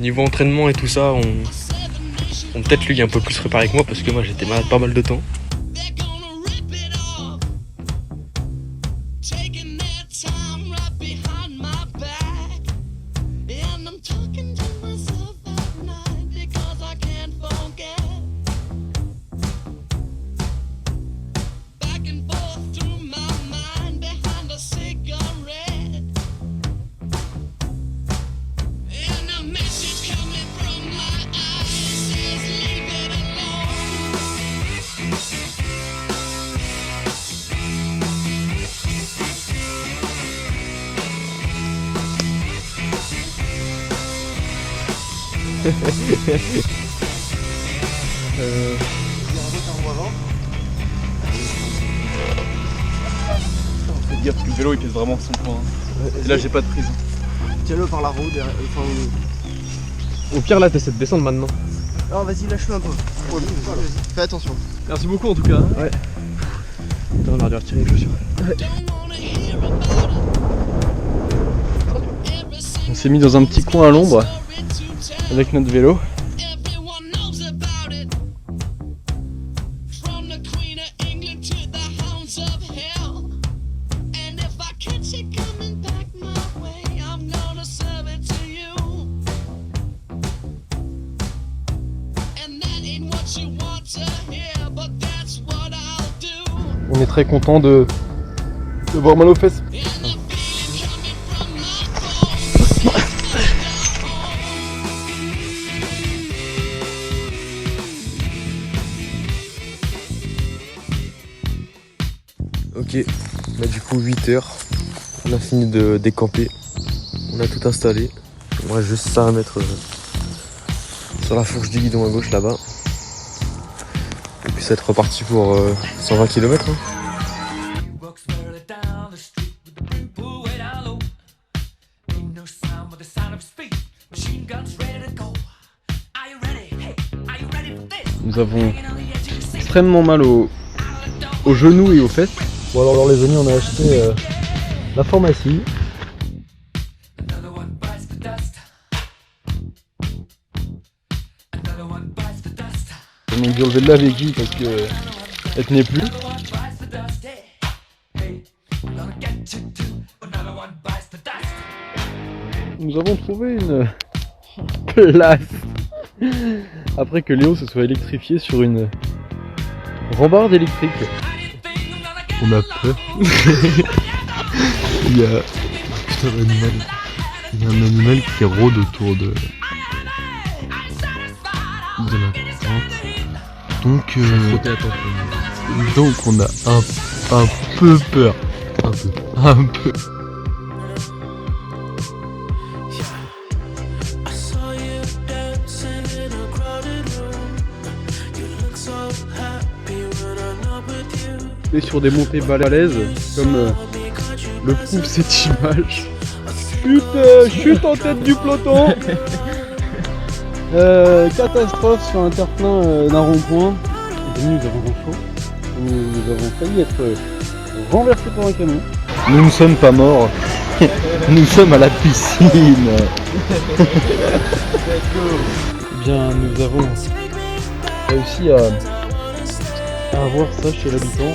Niveau entraînement et tout ça, peut-être lui est un peu plus préparé que moi parce que moi j'étais malade pas mal de temps. Faites gaffe parce que le vélo il pèse vraiment son poids. Et là j'ai pas de prise. Tiens-le par la roue derrière. Au pire là t'essaies de descendre maintenant. Non vas-y lâche-le un peu. Ouais, fais attention. Merci beaucoup en tout cas. Ouais. Attends, on aurait dû retirer les chaussures. Ouais. On s'est mis dans un petit coin à l'ombre avec notre vélo. On est très content de voir mal aux fesses. Ok, bah du coup 8h, on a fini de décamper, on a tout installé, il me reste juste ça à mettre sur la fourche du guidon à gauche là-bas. Et puis ça va être reparti pour 120 km. Hein. Nous avons extrêmement mal aux genoux et aux fesses. Bon alors les amis, on a acheté la pharmacie. On a dû enlever de la vécu parce que elle tenait plus. Nous avons trouvé une place après que Léo se soit électrifié sur une rambarde électrique. On a peur. Il y a un animal qui rôde autour de la tente. Donc on a un peu peur. Un peu. Et sur des montées balèzes, comme le prouve cette image. Chute en tête du peloton. Catastrophe sur un terre-plein d'un rond-point. Et nous avons chaud. Nous avons failli être renversés par un camion. Nous ne sommes pas morts. Nous sommes à la piscine. Eh bien, nous avons réussi à avoir ça chez l'habitant.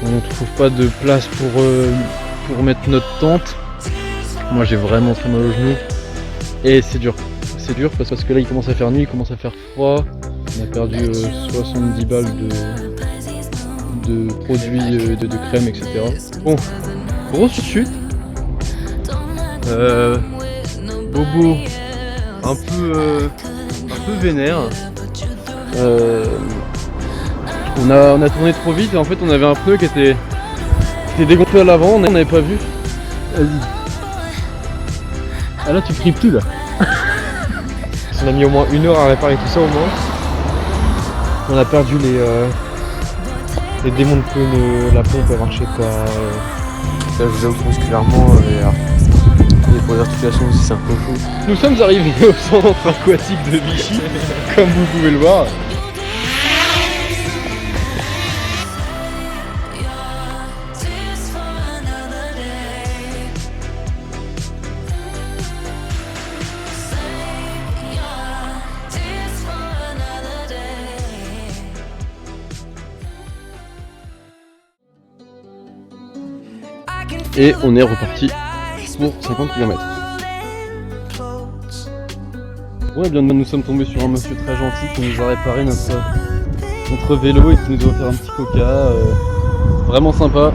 On ne trouve pas de place pour mettre notre tente. Moi j'ai vraiment très mal aux genoux. Et c'est dur. C'est dur parce que là il commence à faire nuit, il commence à faire froid. On a perdu 70 balles de produits, de crème, etc. Bon, grosse chute. Bobo un peu vénère. On a tourné trop vite et en fait on avait un pneu qui était dégonflé à l'avant, on n'avait pas vu. Vas-y. Ah là tu cries plus là. On a mis au moins 1 heure à réparer tout ça au moins. On a perdu les démons de pneus, la pompe elle marchait pas. Ça je vous musculairement et pour les articulations aussi c'est un peu fou. Nous sommes arrivés au centre aquatique de Vichy, comme vous pouvez le voir. Et on est reparti pour 50 km. Ouais, bien nous sommes tombés sur un monsieur très gentil qui nous a réparé notre vélo et qui nous a offert un petit coca. Vraiment sympa.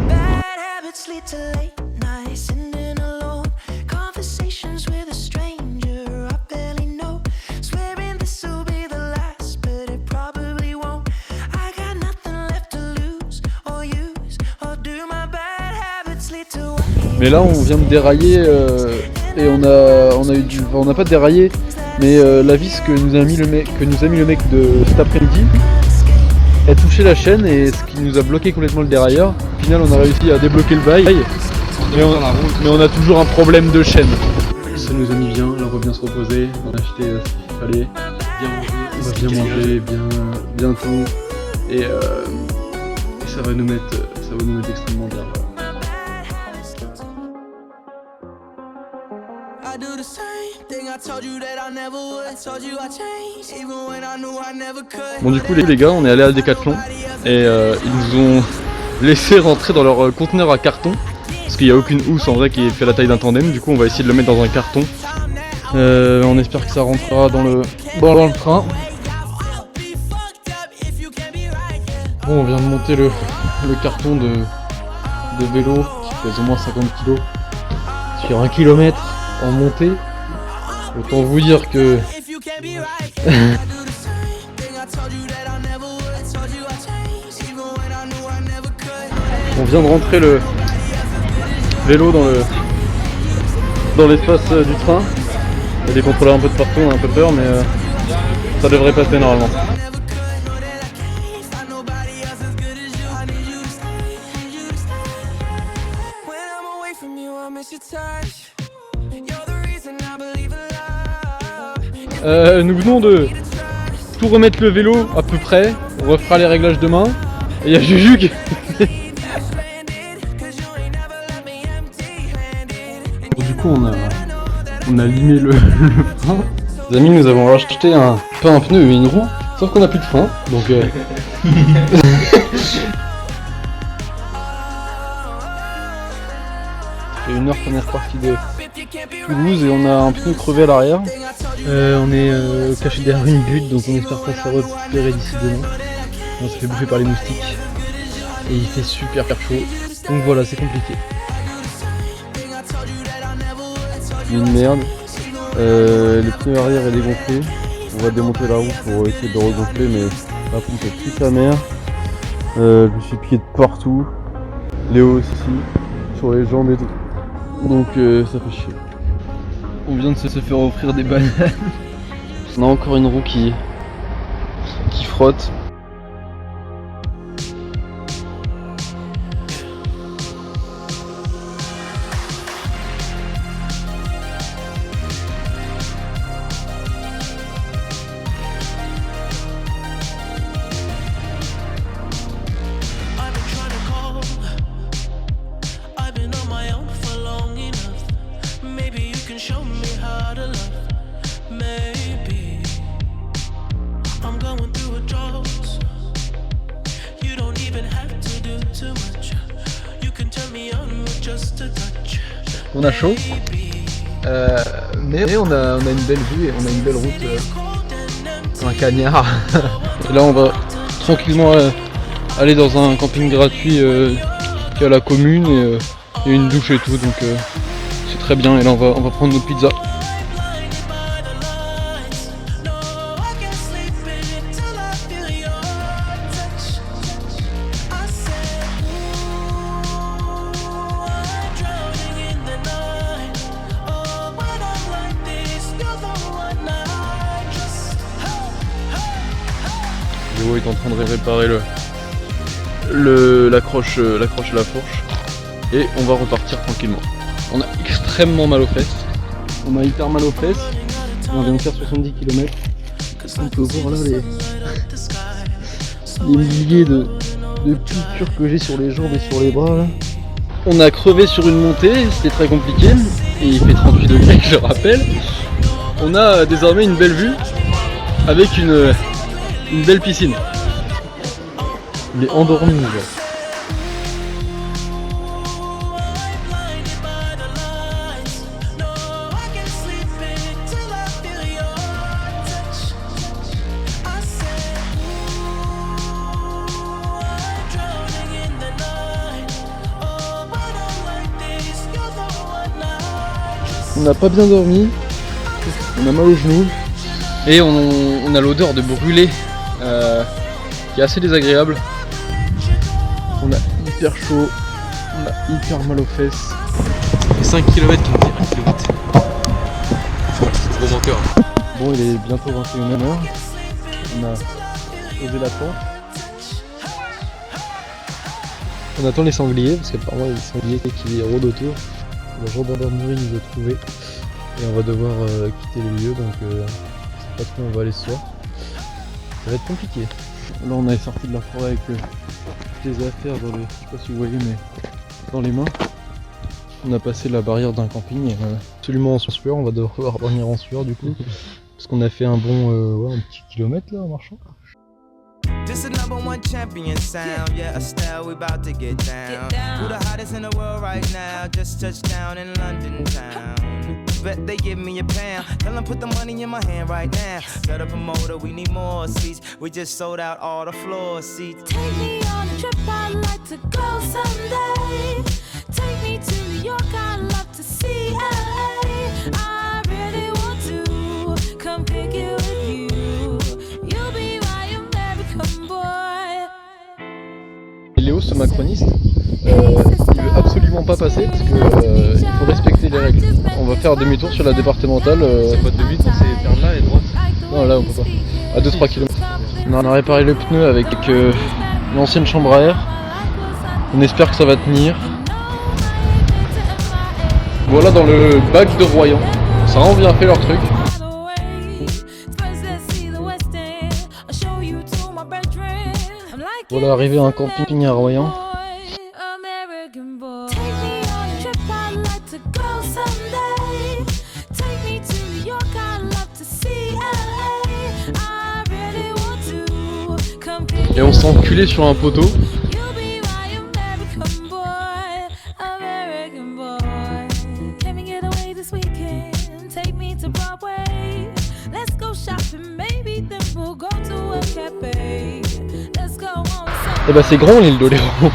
Mais là on vient de dérailler et on n'a pas déraillé, mais la vis que nous a mis le mec de cet après-midi, elle touchait la chaîne et ce qui nous a bloqué complètement le dérailleur. Au final on a réussi à débloquer le bail, mais on a toujours un problème de chaîne. Ça nous a mis bien, là on va bien se reposer, on a acheté ce qu'il fallait, on va bien manger, bien tout, et ça va nous mettre extrêmement bien. Bon du coup les gars, on est allé à Decathlon et ils nous ont laissé rentrer dans leur conteneur à carton parce qu'il n'y a aucune housse en vrai qui fait la taille d'un tandem. Du coup on va essayer de le mettre dans un carton. On espère que ça rentrera dans le train. Bon, on vient de monter le carton de vélo qui pèse au moins 50 kg sur 1 km en montée. Autant vous dire que on vient de rentrer le vélo dans l'espace du train. Il y a des contrôleurs un peu de partout, on a un peu peur, mais ça devrait passer normalement. Nous venons de tout remettre le vélo à peu près, on refera les réglages demain. Et il y a Juju qui... Du coup on a limé le frein. Les amis, nous avons acheté pas un pneu mais une roue, sauf qu'on n'a plus de frein, donc... C'est 1 heure qu'on est reparti de Toulouse et on a un pneu crevé à l'arrière. On est caché derrière une butte, donc on espère pas se récupérer d'ici demain. On se fait bouffer par les moustiques. Et il fait super chaud. Donc voilà, c'est compliqué. Une merde. Les pneus arrière est dégonflé. On va démonter la roue pour essayer de regonfler, mais la pompe est toute sa mère. Je me suis piqué de partout. Léo aussi, sur les jambes et tout. Donc ça fait chier. On vient de se faire offrir des bananes. On a encore une roue qui frotte. On a chaud, mais on a une belle vue et on a une belle route, un cagnard. Et là on va tranquillement aller dans un camping gratuit qui est à la commune et il y a une douche et tout, donc c'est très bien. Et là on va prendre nos pizzas. Léo est en train de réparer l'accroche à la fourche et on va repartir tranquillement. On a extrêmement mal aux fesses. On a hyper mal aux fesses. On vient de faire 70 km. On peut voir là les milliers de piqûres que j'ai sur les jambes et sur les bras là. On a crevé sur une montée, c'était très compliqué et il fait 38 degrés, je le rappelle. On a désormais une belle vue avec une belle piscine. Il est endormi, là. On n'a pas bien dormi, on a mal aux genoux et on a l'odeur de brûlé qui est assez désagréable. On a hyper chaud, on a hyper mal aux fesses. 5 km qui me dit 1 km. Gros menteur. Bon, il est bientôt 21h. On a posé la tente. On attend les sangliers parce qu'apparemment il y a des sangliers qui rôdent autour. La gendarmerie nous a trouvés et on va devoir quitter le lieu, donc je sais pas trop où on va aller ce soir. Ça va être compliqué. Là on est sorti de la forêt avec toutes les affaires dans les, je sais pas si vous voyez, mais dans les mains. On a passé la barrière d'un camping, absolument en sueur, on va devoir revenir en sueur du coup, parce qu'on a fait un bon un petit kilomètre là en marchant. This is #1 champion sound, yeah, Estelle, we about to get down. Who the hottest in the world right now? Just touched down in London town. Bet they give me a pound. Tell them put the money in my hand right now. Set up a motor, we need more seats. We just sold out all the floor seats. Take me on a trip, I'd like to go someday. Take me to New York, I'd love to see LA. I really want to come pick you with you. You'll be my American boy. Léo, ce macroniste, il veut absolument pas passer parce que il faut respecter les règles. On va faire demi-tour sur la départementale. C'est pas demi-tour, c'est vers là et droite. Non, là on peut pas. À 2-3 km. On a réparé le pneu avec l'ancienne chambre à air. On espère que ça va tenir. Voilà dans le bac de Royan. Ça a vraiment bien fait leur truc. Voilà, arrivé à un camping à Royan. Et on s'est enculé sur un poteau. Et bah c'est grand l'île d'Oléron.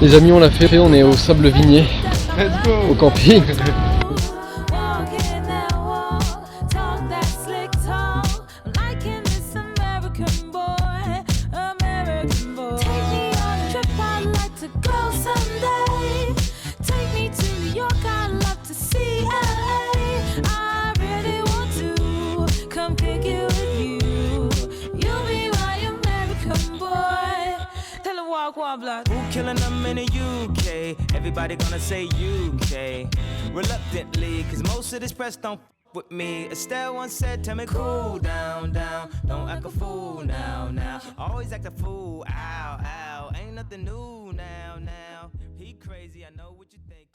Les amis, on l'a fait, on est au Sable Vigné, au camping. Who killing them in the UK? Everybody gonna say UK. Reluctantly, cause most of this press don't with me. Estelle once said, tell me cool down, down. Don't act a fool now, now. Always act a fool, ow, ow. Ain't nothing new now, now. He crazy, I know what you think.